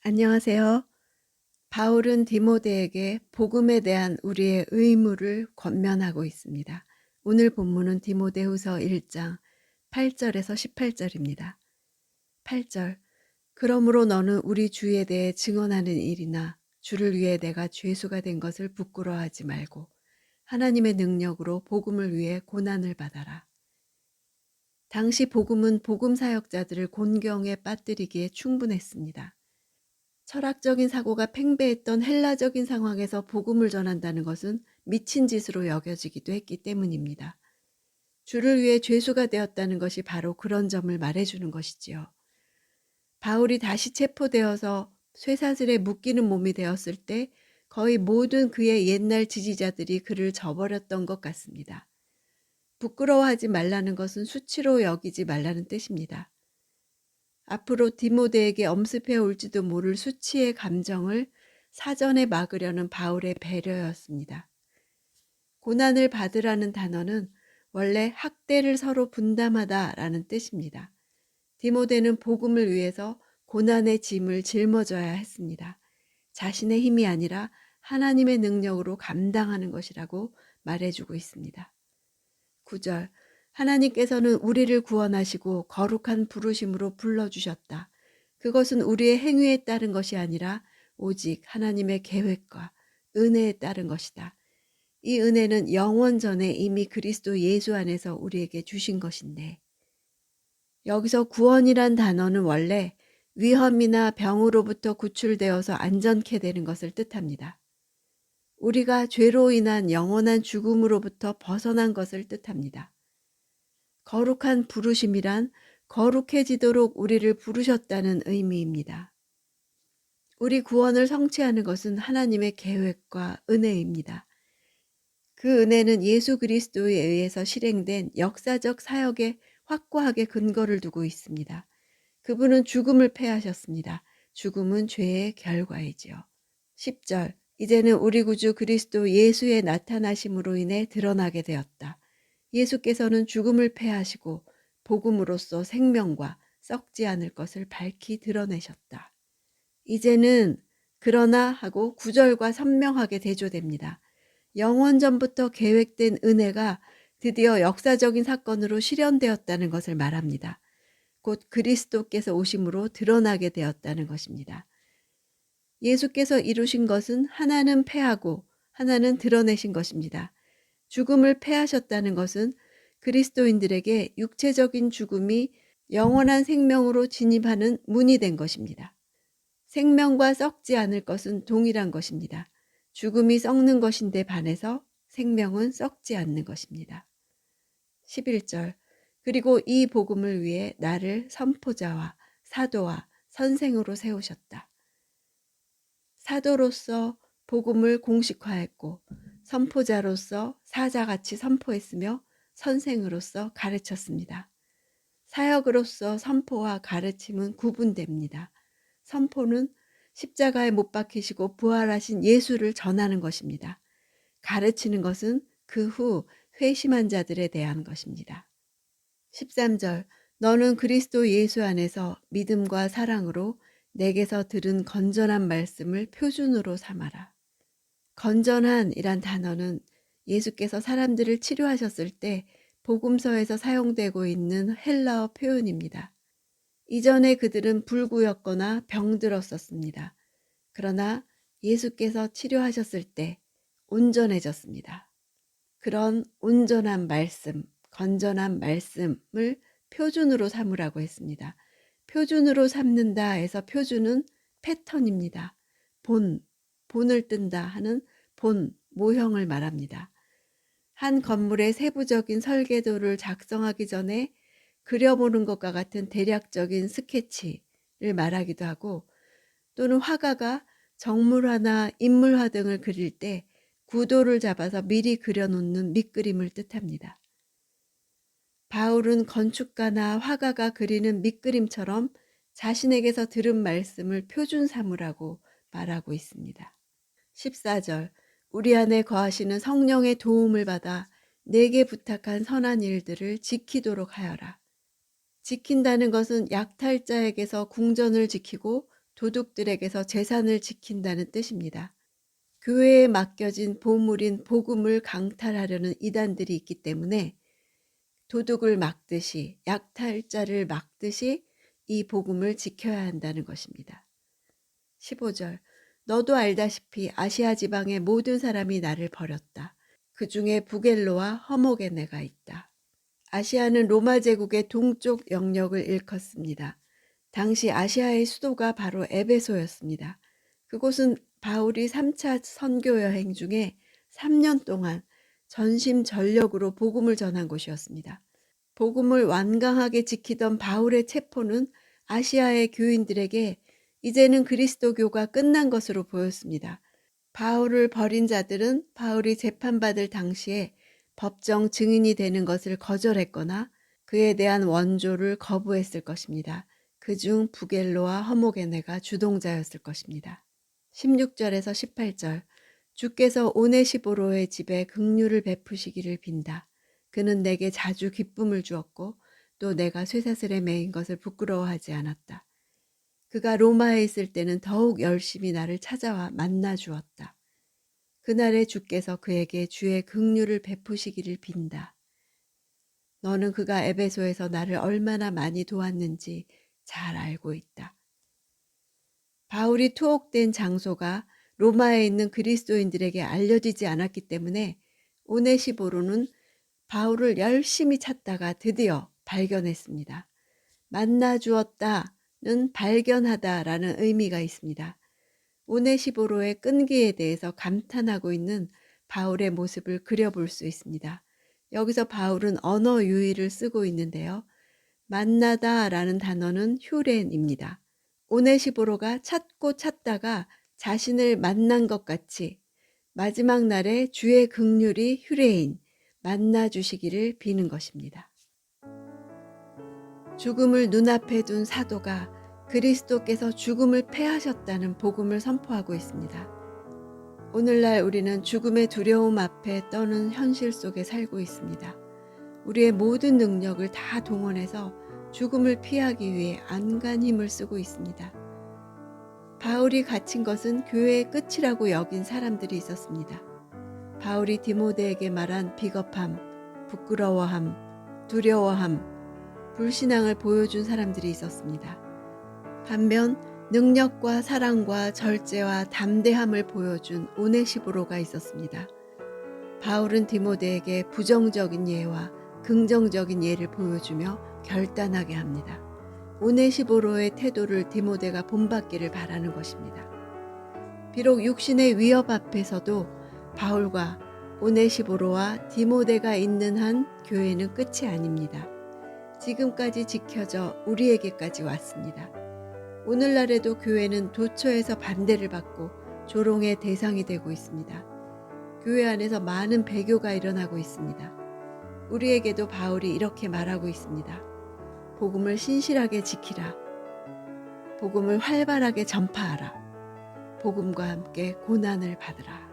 안녕하세요. 바울은 디모데에게 복음에 대한 우리의 의무를 권면하고 있습니다. 오늘 본문은 디모데후서 1장 8절에서 18절입니다. 8절. 그러므로 너는 우리 주에 대해 증언하는 일이나 주를 위해 내가 죄수가 된 것을 부끄러워하지 말고 하나님의 능력으로 복음을 위해 고난을 받아라. 당시 복음은 복음 사역자들을 곤경에 빠뜨리기에 충분했습니다. 철학적인 사고가 팽배했던 헬라적인 상황에서 복음을 전한다는 것은 미친 짓으로 여겨지기도 했기 때문입니다. 주를 위해 죄수가 되었다는 것이 바로 그런 점을 말해주는 것이지요. 바울이 다시 체포되어서 쇠사슬에 묶이는 몸이 되었을 때 거의 모든 그의 옛날 지지자들이 그를 저버렸던 것 같습니다. 부끄러워하지 말라는 것은 수치로 여기지 말라는 뜻입니다. 앞으로 디모데에게 엄습해 올지도 모를 수치의 감정을 사전에 막으려는 바울의 배려였습니다. 고난을 받으라는 단어는 원래 학대를 서로 분담하다라는 뜻입니다. 디모데는 복음을 위해서 고난의 짐을 짊어져야 했습니다. 자신의 힘이 아니라 하나님의 능력으로 감당하는 것이라고 말해주고 있습니다. 9절. 하나님께서는 우리를 구원하시고 거룩한 부르심으로 불러주셨다. 그것은 우리의 행위에 따른 것이 아니라 오직 하나님의 계획과 은혜에 따른 것이다. 이 은혜는 영원 전에 이미 그리스도 예수 안에서 우리에게 주신 것인데, 여기서 구원이란 단어는 원래 위험이나 병으로부터 구출되어서 안전케 되는 것을 뜻합니다. 우리가 죄로 인한 영원한 죽음으로부터 벗어난 것을 뜻합니다. 거룩한 부르심이란 거룩해지도록 우리를 부르셨다는 의미입니다. 우리 구원을 성취하는 것은 하나님의 계획과 은혜입니다. 그 은혜는 예수 그리스도에 의해서 실행된 역사적 사역에 확고하게 근거를 두고 있습니다. 그분은 죽음을 패하셨습니다. 죽음은 죄의 결과이지요. 10절. 이제는 우리 구주 그리스도 예수의 나타나심으로 인해 드러나게 되었다. 예수께서는 죽음을 패하시고 복음으로써 생명과 썩지 않을 것을 밝히 드러내셨다. 이제는 그러나 하고 구절과 선명하게 대조됩니다. 영원전부터 계획된 은혜가 드디어 역사적인 사건으로 실현되었다는 것을 말합니다. 곧 그리스도께서 오심으로 드러나게 되었다는 것입니다. 예수께서 이루신 것은 하나는 패하고 하나는 드러내신 것입니다. 죽음을 패하셨다는 것은 그리스도인들에게 육체적인 죽음이 영원한 생명으로 진입하는 문이 된 것입니다. 생명과 썩지 않을 것은 동일한 것입니다. 죽음이 썩는 것인데 반해서 생명은 썩지 않는 것입니다. 11절. 그리고 이 복음을 위해 나를 선포자와 사도와 선생으로 세우셨다. 사도로서 복음을 공식화했고 선포자로서 사자같이 선포했으며 선생으로서 가르쳤습니다. 사역으로서 선포와 가르침은 구분됩니다. 선포는 십자가에 못 박히시고 부활하신 예수를 전하는 것입니다. 가르치는 것은 그 후 회심한 자들에 대한 것입니다. 13절. 너는 그리스도 예수 안에서 믿음과 사랑으로 내게서 들은 건전한 말씀을 표준으로 삼아라. 건전한이란 단어는 예수께서 사람들을 치료하셨을 때 복음서에서 사용되고 있는 헬라어 표현입니다. 이전에 그들은 불구였거나 병들었었습니다. 그러나 예수께서 치료하셨을 때 온전해졌습니다. 그런 온전한 말씀, 건전한 말씀을 표준으로 삼으라고 했습니다. 표준으로 삼는다 해서 표준은 패턴입니다. 본을 뜬다 하는 본, 모형을 말합니다. 한 건물의 세부적인 설계도를 작성하기 전에 그려보는 것과 같은 대략적인 스케치를 말하기도 하고, 또는 화가가 정물화나 인물화 등을 그릴 때 구도를 잡아서 미리 그려놓는 밑그림을 뜻합니다. 바울은 건축가나 화가가 그리는 밑그림처럼 자신에게서 들은 말씀을 표준 삼으라고 말하고 있습니다. 14절. 우리 안에 거하시는 성령의 도움을 받아 내게 부탁한 선한 일들을 지키도록 하여라. 지킨다는 것은 약탈자에게서 궁전을 지키고 도둑들에게서 재산을 지킨다는 뜻입니다. 교회에 맡겨진 보물인 복음을 강탈하려는 이단들이 있기 때문에 도둑을 막듯이, 약탈자를 막듯이 이 복음을 지켜야 한다는 것입니다. 15절, 너도 알다시피 아시아 지방의 모든 사람이 나를 버렸다. 그 중에 부겔로와 허모게네가 있다. 아시아는 로마 제국의 동쪽 영역을 일컫습니다. 당시 아시아의 수도가 바로 에베소였습니다. 그곳은 바울이 3차 선교 여행 중에 3년 동안 전심전력으로 복음을 전한 곳이었습니다. 복음을 완강하게 지키던 바울의 체포는 아시아의 교인들에게 이제는 그리스도교가 끝난 것으로 보였습니다. 바울을 버린 자들은 바울이 재판받을 당시에 법정 증인이 되는 것을 거절했거나 그에 대한 원조를 거부했을 것입니다. 그중 부겔로와 허모게네가 주동자였을 것입니다. 16절에서 18절, 주께서 오네시보로의 집에 긍휼을 베푸시기를 빈다. 그는 내게 자주 기쁨을 주었고 또 내가 쇠사슬에 매인 것을 부끄러워하지 않았다. 그가 로마에 있을 때는 더욱 열심히 나를 찾아와 만나 주었다. 그날에 주께서 그에게 주의 긍휼을 베푸시기를 빈다. 너는 그가 에베소에서 나를 얼마나 많이 도왔는지 잘 알고 있다. 바울이 투옥된 장소가 로마에 있는 그리스도인들에게 알려지지 않았기 때문에 오네시보로는 바울을 열심히 찾다가 드디어 발견했습니다. 만나 주었다는 발견하다라는 의미가 있습니다. 오네시보로의 끈기에 대해서 감탄하고 있는 바울의 모습을 그려볼 수 있습니다. 여기서 바울은 언어 유희를 쓰고 있는데요. 만나다라는 단어는 휴렌입니다. 오네시보로가 찾고 찾다가 자신을 만난 것 같이 마지막 날에 주의 긍휼이 휴레인 만나 주시기를 비는 것입니다. 죽음을 눈앞에 둔 사도가 그리스도께서 죽음을 패하셨다는 복음을 선포하고 있습니다. 오늘날 우리는 죽음의 두려움 앞에 떠는 현실 속에 살고 있습니다. 우리의 모든 능력을 다 동원해서 죽음을 피하기 위해 안간 힘을 쓰고 있습니다. 바울이 갇힌 것은 교회의 끝이라고 여긴 사람들이 있었습니다. 바울이 디모데에게 말한 비겁함, 부끄러워함, 두려워함, 불신앙을 보여준 사람들이 있었습니다. 반면 능력과 사랑과 절제와 담대함을 보여준 오네시보로가 있었습니다. 바울은 디모데에게 부정적인 예와 긍정적인 예를 보여주며 결단하게 합니다. 오네시보로의 태도를 디모데가 본받기를 바라는 것입니다. 비록 육신의 위협 앞에서도 바울과 오네시보로와 디모데가 있는 한 교회는 끝이 아닙니다. 지금까지 지켜져 우리에게까지 왔습니다. 오늘날에도 교회는 도처에서 반대를 받고 조롱의 대상이 되고 있습니다. 교회 안에서 많은 배교가 일어나고 있습니다. 우리에게도 바울이 이렇게 말하고 있습니다. 복음을 신실하게 지키라. 복음을 활발하게 전파하라. 복음과 함께 고난을 받으라.